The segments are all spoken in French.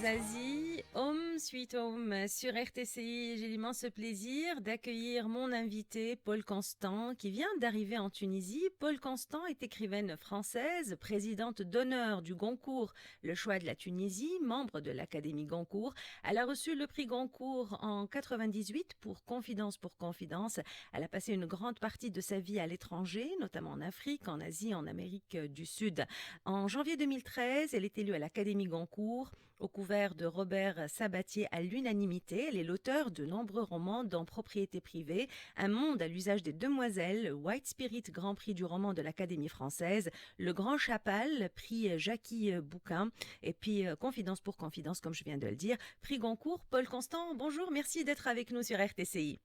Zazie, Home Sweet Home sur RTCI. J'ai l'immense plaisir d'accueillir mon invité Paul Constant qui vient d'arriver en Tunisie. Paul Constant est écrivaine française, présidente d'honneur du Goncourt, le choix de la Tunisie, membre de l'Académie Goncourt. Elle a reçu le prix Goncourt en 98 pour Confidence pour Confidence. Elle a passé une grande partie de sa vie à l'étranger, notamment en Afrique, en Asie, en Amérique du Sud. En janvier 2013, elle est élue à l'Académie Goncourt au couvert de Robert Sabatier à l'unanimité. Elle est l'auteur de nombreux romans dont Propriété privée, Un monde à l'usage des demoiselles, White Spirit Grand Prix du roman de l'Académie française, Le Grand Chapal, prix Jackie Bouquin, et puis Confidence pour Confidence, comme je viens de le dire, prix Goncourt. Paul Constant, bonjour, merci d'être avec nous sur RTCI.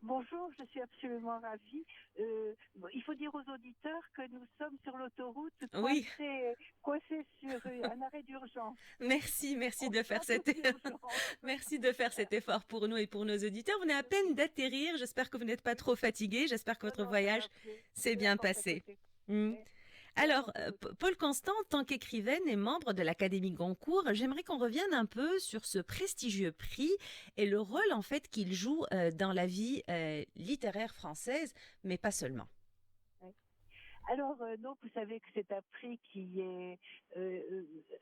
Bonjour, je suis absolument ravie. Il faut dire aux auditeurs que nous sommes sur l'autoroute Oui, coincés sur un arrêt d'urgence. merci On de faire sent toute l'urgence. merci de faire cet effort pour nous et pour nos auditeurs. Vous venez à peine d'atterrir. J'espère que vous n'êtes pas trop fatigué. J'espère que Non, votre non, ça voyage va, s'est c'est la bien porte à passé. côté. Hmm. Oui, Alors, on peut- Paul Constant, en tant qu'écrivaine et membre de l'Académie Goncourt, j'aimerais qu'on revienne un peu sur ce prestigieux prix et le rôle en fait qu'il joue dans la vie littéraire française, mais pas seulement. oui. Alors, donc, vous savez que c'est un prix qui est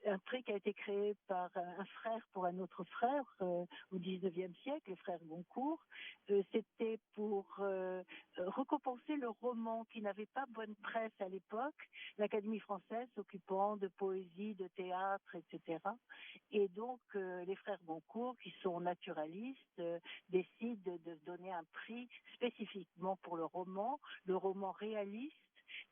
un prix qui a été créé par un frère pour un autre frère au XIXe siècle, le frère Goncourt. C'était pour récompenser le roman qui n'avait pas bonne presse à l'époque, l'Académie française s'occupant de poésie, de théâtre, etc. Et donc, les frères Goncourt, qui sont naturalistes, décident de donner un prix spécifiquement pour le roman réaliste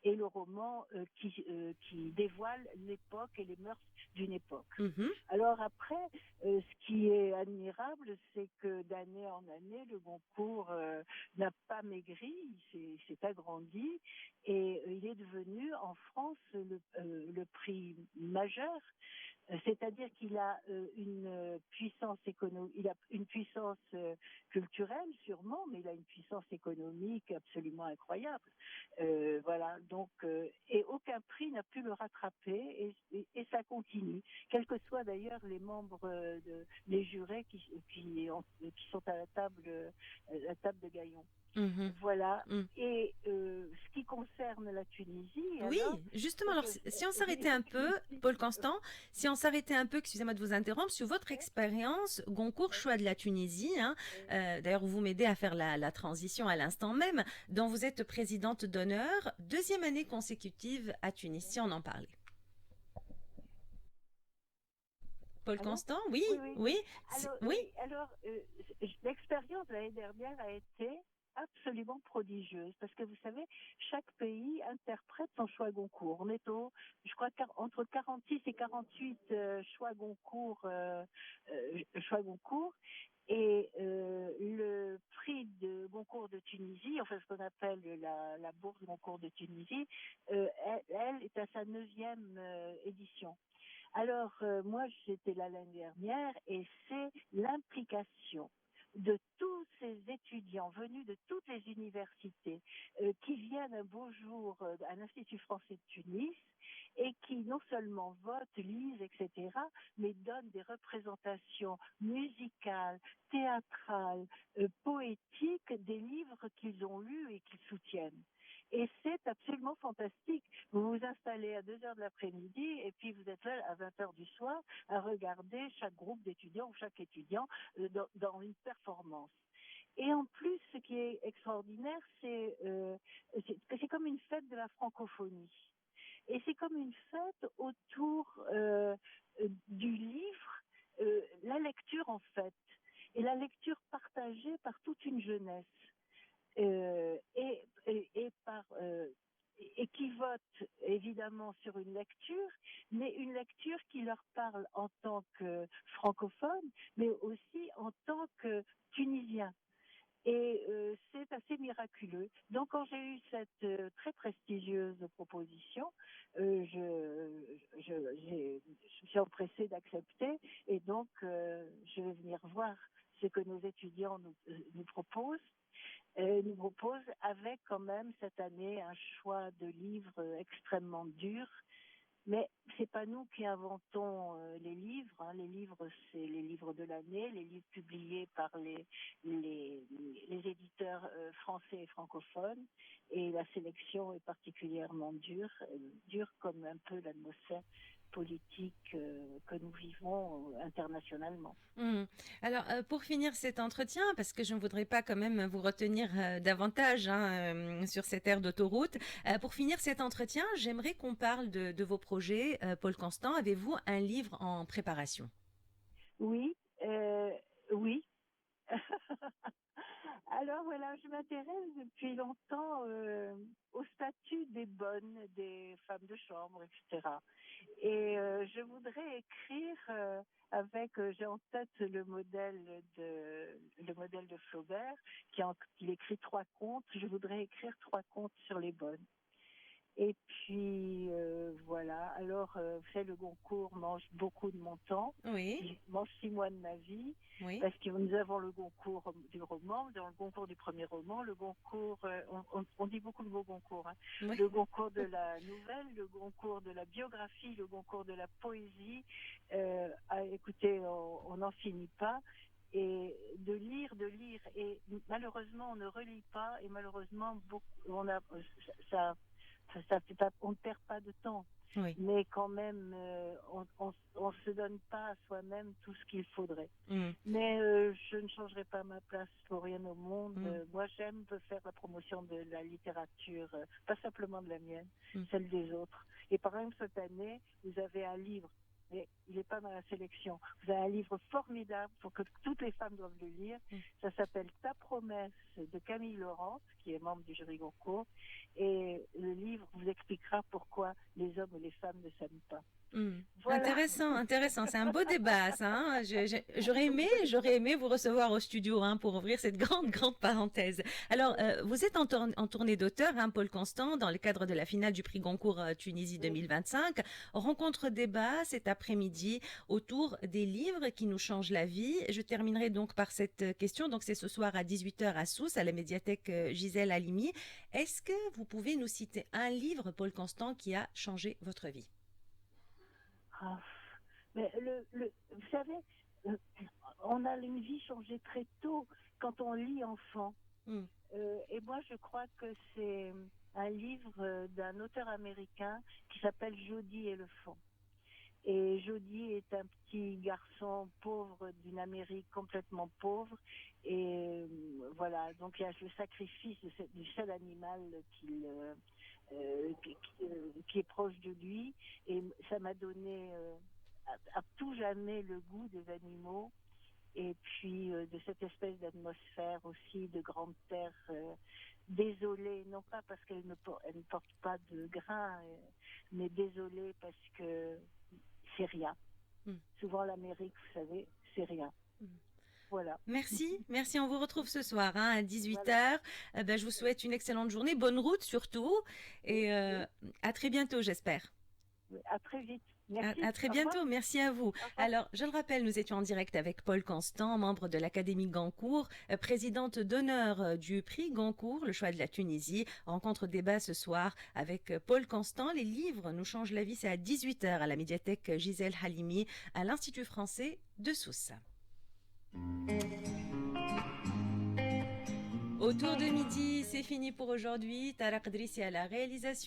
et le roman qui dévoile l'époque et les mœurs d'une époque. Mhm. Alors après, ce qui est admirable, c'est que d'année en année, le Goncourt n'a pas maigri, il s'est agrandi et il est devenu en France le prix majeur. C'est-à-dire qu'il a une puissance économique, il a une puissance culturelle sûrement, mais il a une puissance économique absolument incroyable. Voilà, donc et aucun prix n'a pu le rattraper et ça continue, quels que soient d'ailleurs les membres, les jurés qui sont à la table de Gaillon. Mhm. Voilà. Mhm. Et ce qui concerne la Tunisie, Oui, alors, justement, c'est alors que si on oui, s'arrêtait un peu, merci. Paul Constant, si on s'arrêtait un peu, excusez-moi de vous interrompre, sur votre Ouais, expérience Goncourt ouais, Choix de la Tunisie, hein, ouais. d'ailleurs vous m'aidez à faire la transition à l'instant même, dont vous êtes présidente d'honneur, deuxième année consécutive à Tunis, si on en parlait. Paul Allô? Constant, oui, Oui, oui, oui, oui. Alors, oui, oui, alors, l'expérience de l'année dernière a été absolument prodigieuse parce que vous savez, chaque pays interprète son choix Goncourt. On est je crois, entre 46 et 48 choix Goncourt. Et le prix de Goncourt de Tunisie, enfin ce qu'on appelle la bourse Goncourt de Tunisie, elle est à sa 9e édition. Alors, moi, j'étais là l'année dernière et c'est l'implication de tous ces étudiants venus de toutes les universités qui viennent un beau jour à l'Institut français de Tunis et qui non seulement votent, lisent, etc., mais donnent des représentations musicales, théâtrales, poétiques des livres qu'ils ont lus et qu'ils soutiennent. Et c'est absolument fantastique. Vous vous installez à 2 heures de l'après-midi et puis vous êtes là à 20 heures du soir à regarder chaque groupe d'étudiants ou chaque étudiant dans une performance. Et en plus, ce qui est extraordinaire, c'est que c'est comme une fête de la francophonie. Et c'est comme une fête autour du livre, la lecture en fait, et la lecture partagée par toute une jeunesse et par et qui votent évidemment sur une lecture, mais une lecture qui leur parle en tant que francophones, mais aussi en tant que tunisiens. Et c'est assez miraculeux. Donc, quand j'ai eu cette très prestigieuse proposition, je suis empressée d'accepter. Et donc, je vais venir voir ce que nos étudiants nous proposent. Nous proposent avec quand même cette année un choix de livres extrêmement dur Mais c'est pas nous qui inventons les livres. Hein. Les livres, c'est les livres de l'année, les livres publiés par les éditeurs français et francophones. Et la sélection est particulièrement dure, dure comme un peu l'atmosphère politique que nous vivons internationalement. Mhm. Alors, pour finir cet entretien, parce que je ne voudrais pas quand même vous retenir davantage hein, sur cette aire d'autoroute, pour finir cet entretien, j'aimerais qu'on parle de vos projets. Paul Constant, avez-vous un livre en préparation? Oui, oui. Alors voilà, je m'intéresse depuis longtemps au statut des bonnes, des femmes de chambre, etc. Et je voudrais écrire avec, j'ai en tête le modèle de Flaubert, qui écrit 3 contes. Je voudrais écrire 3 contes sur les bonnes. Et puis voilà. Alors, vous savez, le Goncourt mange beaucoup de mon temps. Oui, Il mange 6 mois de ma vie oui, parce que nous avons le Goncourt du roman, dans le Goncourt du premier roman, le Goncourt, on dit beaucoup le mot Goncourt, hein, oui. le Goncourt de la nouvelle, le Goncourt de la biographie, le Goncourt de la poésie. Écoutez, on n'en finit pas. Et de lire, et malheureusement on ne relit pas, et malheureusement beaucoup, ça, ça fait pas, on ne perd pas de temps, Oui. mais quand même, on se donne pas à soi-même tout ce qu'il faudrait. Mm, Mais je ne changerai pas ma place pour rien au monde. mm, Moi, j'aime faire la promotion de la littérature, pas simplement de la mienne, mm. celle des autres. Et par exemple, cette année, vous avez un livre, mais il n'est pas dans la sélection. Vous avez un livre formidable pour que toutes les femmes doivent le lire. Mm. Ça s'appelle Ta promesse de Camille Laurent, qui est membre du jury Goncourt. Et le livre vous expliquera pourquoi les hommes et les femmes ne s'aiment pas. Hmm. Voilà. Intéressant, intéressant. C'est un beau débat, ça. Hein. J'aurais aimé vous recevoir au studio hein, pour ouvrir cette grande, grande parenthèse. Alors, vous êtes en tournée d'auteur, hein, Paul Constant, dans le cadre de la finale du prix Goncourt Tunisie 2025. Rencontre débat cet après-midi autour des livres qui nous changent la vie. Je terminerai donc par cette question. Donc, c'est ce soir à 18h à Sousse, à la médiathèque Gisèle Halimi. Est-ce que vous pouvez nous citer un livre, Paul Constant, qui a changé votre vie? Ah, mais vous savez, euh, on a une vie changée très tôt quand on lit enfant. Hmm. Et moi, je crois que c'est un livre d'un auteur américain qui s'appelle Jody Elephant. Et Jody est un petit garçon pauvre d'une Amérique complètement pauvre. Et voilà, donc il y a le sacrifice du seul animal qui est proche de lui. Et ça m'a donné à tout jamais le goût des animaux. Et puis de cette espèce d'atmosphère aussi de grande terre désolée, non pas parce elle ne porte pas de grains, mais désolée parce que c'est rien. Mm. Souvent l'Amérique, vous savez, c'est rien. Mm. Voilà. Merci, merci. On vous retrouve ce soir hein, à 18h. Voilà. Je vous souhaite une excellente journée, bonne route surtout, et à très bientôt, j'espère. À très vite. Merci. À très Au revoir. bientôt, merci à vous. Au revoir. Alors, je le rappelle, nous étions en direct avec Paul Constant, membre de l'Académie Goncourt, présidente d'honneur du prix Goncourt, le choix de la Tunisie. Rencontre débat ce soir avec Paul Constant. Les livres nous changent la vie, c'est à 18h à la médiathèque Gisèle Halimi, à l'Institut français de Sousse. Autour de midi, c'est fini pour aujourd'hui. Tara Qadrissi à la réalisation.